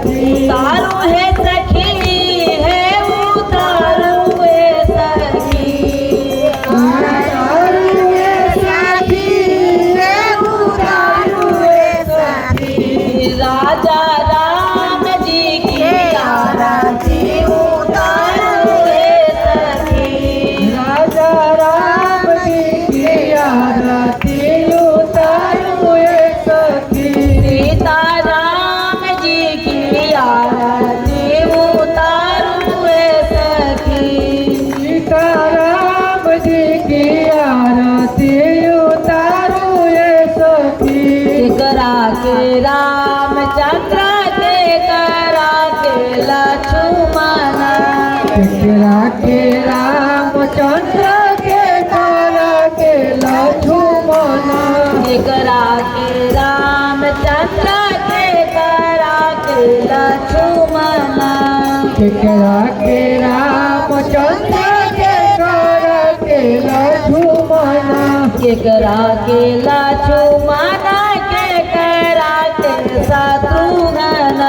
सखी तारू है सखी है उतारू है सखी उतारू है सखी है उतारू है सखी राजा राम जी की आरती उतारू है सखी राजा राम जी की आरती उतारू है सखी सीता राम जी की आरती उतारू है सखी सीता राम जी की आरती उतारू है सखी करा के रामचंद्र के करा के लक्ष्मण केकरा के रामचंद्र के करा के लक्ष्मण करा के रामचंद्र के करा के लक्ष्मण केकरा के रामचंद्र के करा के लक्ष्मण केकरा के लक्ष्मण के करा के शत्रुघ्न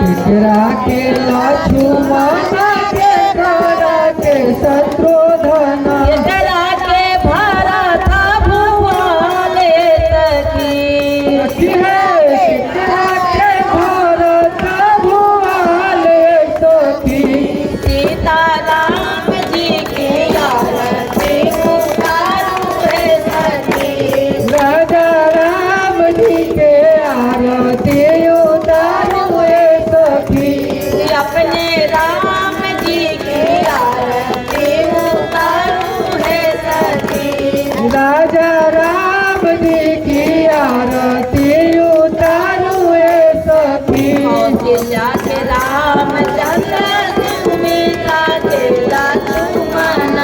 केकरा के लक्ष्मण के करा के शत्रुघ्न केकरा के भरत भुआले सखी सखी है केकरा के भरत भुआले सखी सीता राम जी की आरती उतारू है सखी राजा राम जी के आरती उतारू है सखी अपने राम जी की आरती उतारू है सखी राजा राम जी की आरती उतारू है सखी कौशल्या के रामचंद्र सुमित्रा के लक्ष्मण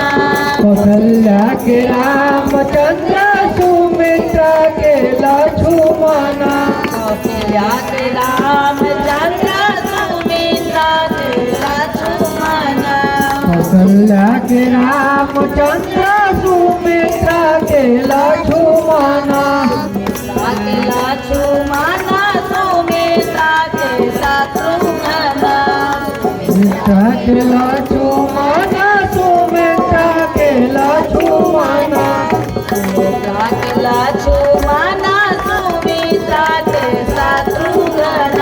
कौशल्या के रामचंद्र सुमित्रा के लक्ष्मण कौशल्या के रामचंद्र सुमित्रा के लक्ष्मण कौशल्या के रामचंद्र सुमित्रा के लक्ष्मण लक्ष्मण सुमित्रा के शत्रुघ्न मित्रा के लक्ष्मण सुमित्रा के लक्ष्मण सुमित्रा के लक्ष्मण सुमित्रा के शत्रुघ्न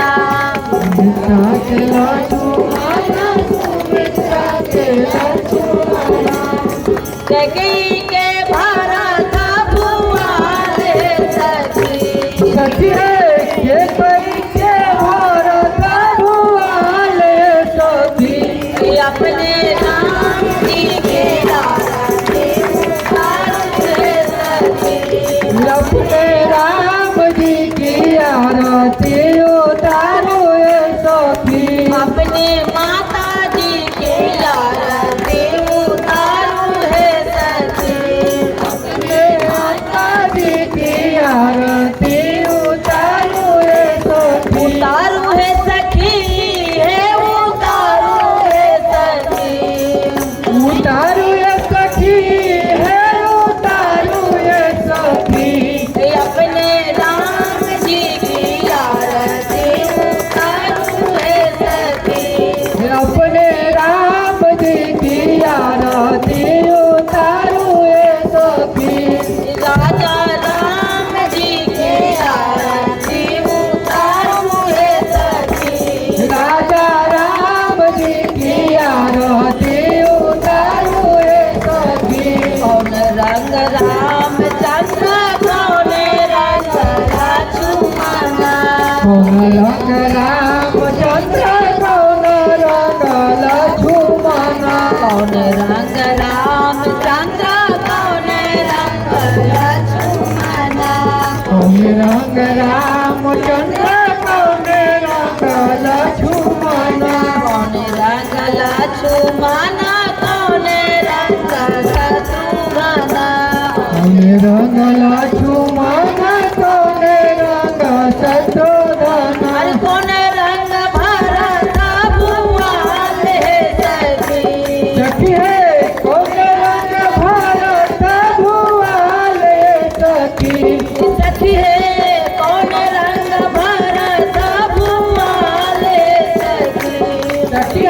मित्रा के लक्ष्मण सुमित्रा के लक्ष्मण कैकेयी के भरत भुआले सखी सखी है के कई के भरत भुआले सखी अपने राम जी के आरती उतारू है सखी अपने राम जी की आरती उतारू है सखी अपने माता जी की आरती उतारू है सखी अपने माता जी की आरती उतारू है सखी उतारू है सखी है उतारू है सखी उतारू है सखी है उतारू है सखी अपने राम जी की आरती उतारू है सखी अपने राम जी की आरती उतारू है सखी राजा राम जी की आरती उतारू है सखी राजा राम जी की आरती उतारू है सखी कौन रंग रामचंद्र कौन रंग लक्ष्मण कौन रंग रामचंद्र कौन रंग लक्ष्मण कौन रंग रामचंद्र कौन रंग लक्ष्मण कौन रंग रामचंद्र कौन रंग लक्ष्मण कौन रंग लक्ष्मण कौन रंग शत्रुघ्न कौन रंग